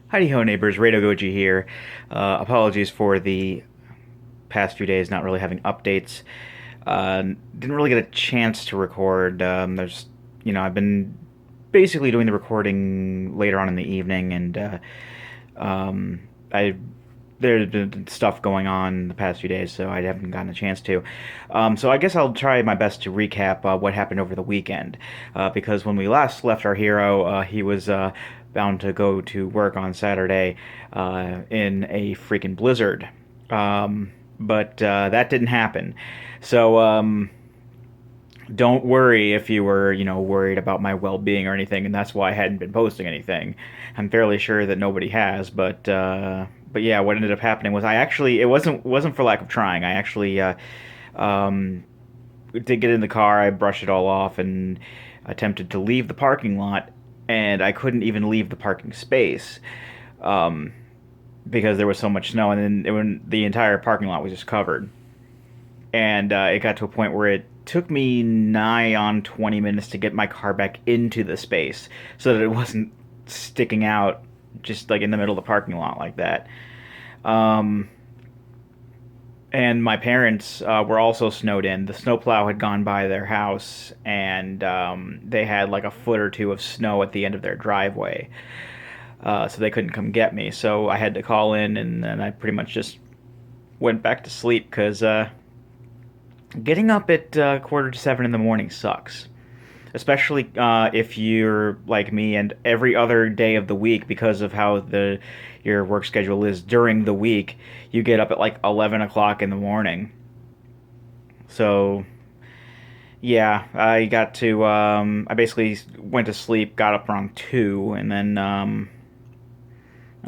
Howdy ho neighbors, RadoVlog here. Apologies for the past few days not really having updates. Didn't really get a chance to record. I've been basically doing the recording later on in the evening, and um, I there's been stuff going on the past few days, so I haven't gotten a chance to. So I guess I'll try my best to recap what happened over the weekend, because when we last left our hero, he was bound to go to work on Saturday in a freaking blizzard. But that didn't happen. So don't worry if you were, worried about my well-being or anything, and that's why I hadn't been posting anything. I'm fairly sure that nobody has, but yeah, what ended up happening was it wasn't for lack of trying. I actually um, did get in the car. I brushed it all off and attempted to leave the parking lot, and I couldn't even leave the parking space um, because there was so much snow, and then when the entire parking lot was just covered. And it got to a point where it took me nigh on 20 minutes to get my car back into the space so that it wasn't sticking out just like in the middle of the parking lot like that. Um, and my parents were also snowed in. The snowplow had gone by their house, and they had like a foot or two of snow at the end of their driveway. So they couldn't come get me. So I had to call in, and then I pretty much just went back to sleep because getting up at quarter to 7 in the morning sucks, especially if you're like me and every other day of the week, because of how the your work schedule is during the week, you get up at like 11 o'clock in the morning. So yeah, I basically went to sleep, got up around 2, and then I don't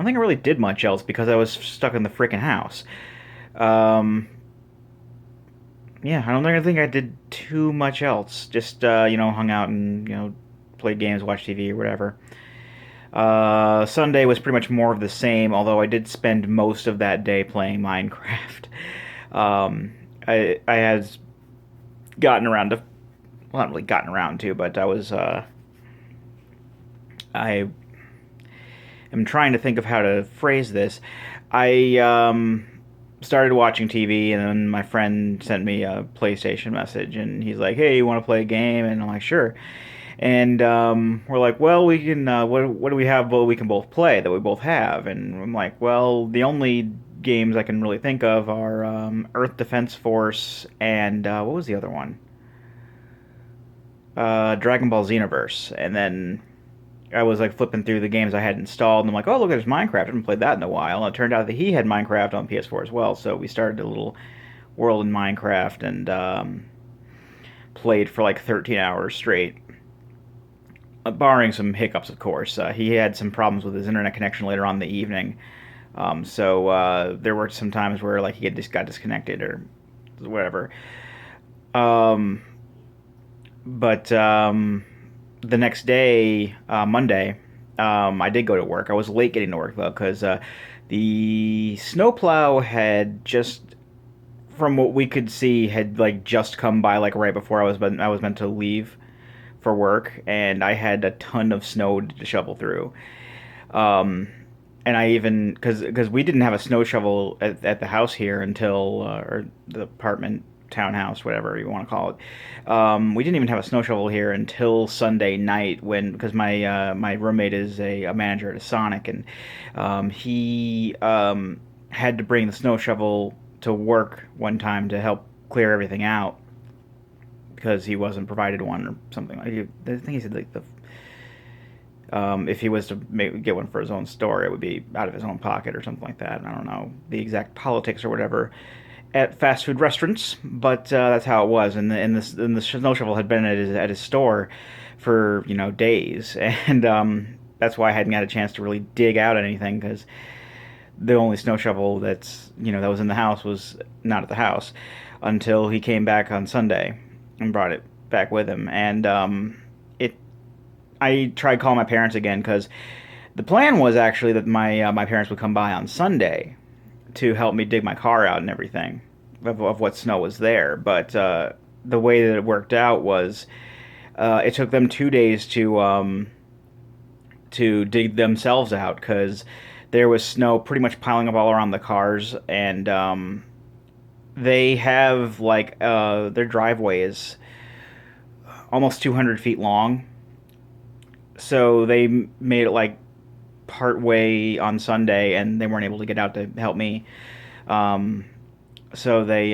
think I really did much else because I was stuck in the freaking house. Um, yeah, I don't think I did too much else. Just hung out and played games, watched TV or whatever. Sunday was pretty much more of the same, although I did spend most of that day playing Minecraft. Um, I had gotten around to, well, not really gotten around to, but I am trying to think of how to phrase this. I started watching TV, and then my friend sent me a PlayStation message, and he's like, "Hey, you want to play a game?" And I'm like, "Sure." And we're like, "Well, we can. What do we have? Well, we can both play that we both have." And I'm like, "Well, the only games I can really think of are Earth Defense Force and what was the other one? Dragon Ball Xenoverse." And then I was like flipping through the games I had installed, and I'm like, "Oh, look, there's Minecraft. I haven't played that in a while." And it turned out that he had Minecraft on PS4 as well, so we started a little world in Minecraft and played for like 13 hours straight, barring some hiccups, of course. He had some problems with his internet connection later on in the evening, so there were some times where like he just got disconnected or whatever. Um, but the next day, Monday, I did go to work. I was late getting to work though because the snowplow had just, from what we could see, had like just come by like right before I was meant to leave for work, and I had a ton of snow to shovel through. Um, and I even because we didn't have a snow shovel at the house here until or the apartment townhouse, whatever you want to call it. We didn't even have a snow shovel here until Sunday night, when because my roommate is a manager at a Sonic, and he had to bring the snow shovel to work one time to help clear everything out because he wasn't provided one or something. I think he said like the if he was to get one for his own store, it would be out of his own pocket or something like that. I don't know the exact politics or whatever at fast food restaurants, but that's how it was. And the snow shovel had been at his store for days, and that's why I hadn't got a chance to really dig out anything because the only snow shovel that was in the house was not at the house until he came back on Sunday and brought it back with him. And it I tried calling my parents again because the plan was actually that my parents would come by on Sunday to help me dig my car out and everything of what snow was there. But the way that it worked out was it took them 2 days to to dig themselves out because there was snow pretty much piling up all around the cars, and they have like their driveway is almost 200 feet long, so they made it like part way on Sunday, and they weren't able to get out to help me. Um, so they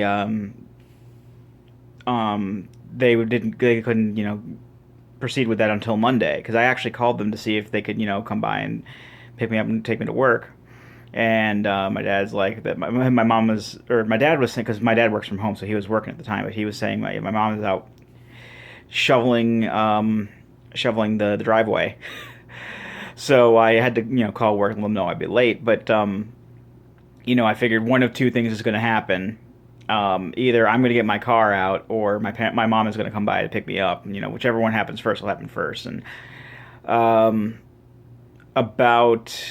couldn't proceed with that until Monday because I actually called them to see if they could come by and pick me up and take me to work. And my dad's like that. My mom was, or my dad was saying, because my dad works from home, so he was working at the time. But he was saying my mom is out shoveling the driveway. So I had to call work and let them know I'd be late. But I figured one of two things is going to happen. Either I'm going to get my car out, or my mom is going to come by to pick me up. Whichever one happens first will happen first. And about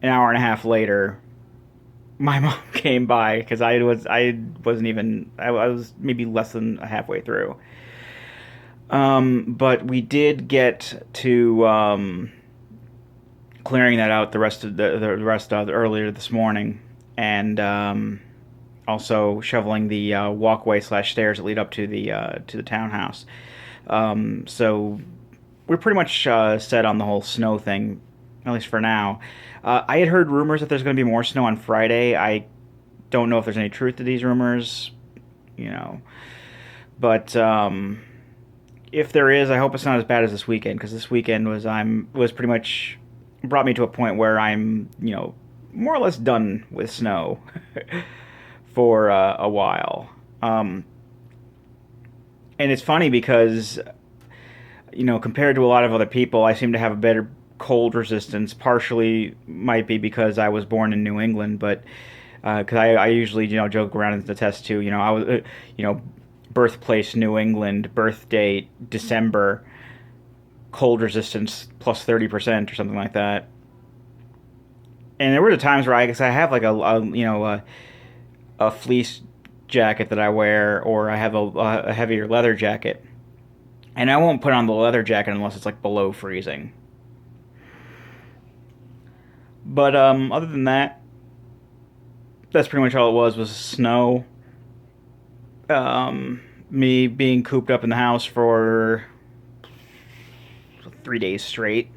an hour and a half later, my mom came by because I was maybe less than halfway through. But we did get to clearing that out the rest of the rest of earlier this morning, and also shoveling the walkway/stairs that lead up to the townhouse. So we're pretty much set on the whole snow thing, at least for now. I had heard rumors that there's going to be more snow on Friday. I don't know if there's any truth to these rumors, but if there is, I hope it's not as bad as this weekend, because this weekend was pretty much brought me to a point where I'm more or less done with snow for a while. And it's funny because compared to a lot of other people, I seem to have a better cold resistance. Partially might be because I was born in New England, but because I usually joke around in the test too. I was birthplace New England, birth date December, cold resistance plus 30% or something like that. And there were the times where I guess I have like a fleece jacket that I wear, or I have a heavier leather jacket, and I won't put on the leather jacket unless it's like below freezing. But other than that, that's pretty much all it was snow. Me being cooped up in the house for 3 days straight.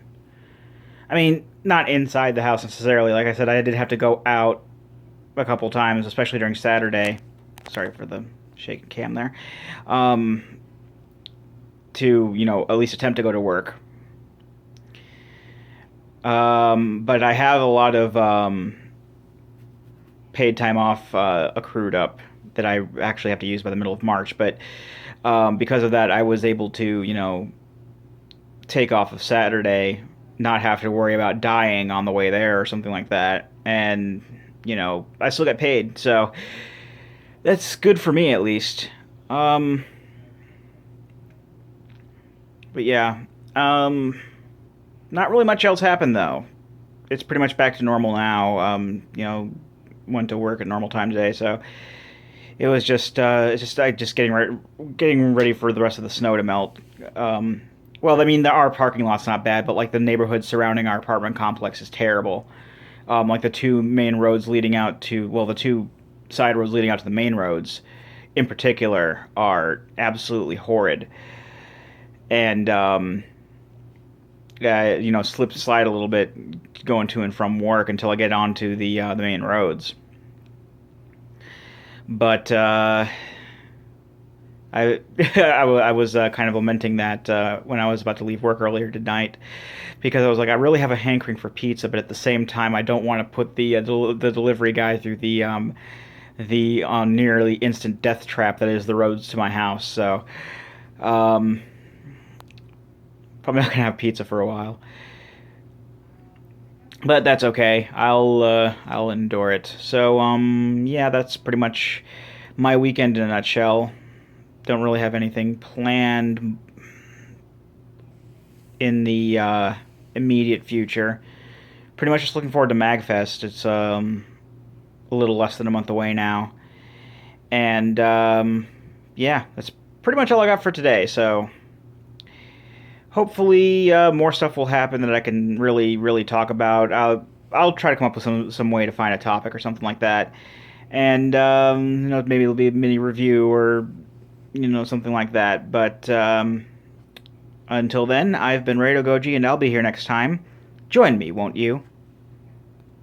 I mean, not inside the house necessarily. Like I said, I did have to go out a couple times, especially during Saturday. Sorry for the shaking cam there. To at least attempt to go to work. But I have a lot of paid time off accrued up that I actually have to use by the middle of March. But because of that, I was able to, take off of Saturday, not have to worry about dying on the way there or something like that. And, I still get paid. So that's good for me, at least. But yeah. Not really much else happened, though. It's pretty much back to normal now. Went to work at normal time today, so it was just getting ready for the rest of the snow to melt. Well, I mean, our parking lot's not bad, but like the neighborhood surrounding our apartment complex is terrible. Like the two main roads leading out to, well, the two side roads leading out to the main roads, in particular, are absolutely horrid. And slip and slide a little bit going to and from work until I get onto the main roads. But I I was kind of lamenting that when I was about to leave work earlier tonight, because I was like, I really have a hankering for pizza, but at the same time, I don't want to put the delivery guy through the nearly instant death trap that is the roads to my house. So probably not gonna have pizza for a while. But that's okay. I'll endure it. So yeah, that's pretty much my weekend in a nutshell. Don't really have anything planned in the immediate future. Pretty much just looking forward to MagFest. It's a little less than a month away now. And yeah, that's pretty much all I got for today. So hopefully more stuff will happen that I can really talk about. I'll try to come up with some way to find a topic or something like that, and maybe it'll be a mini review or something like that. But until then, I've been Rado Goji, and I'll be here next time. Join me, won't you?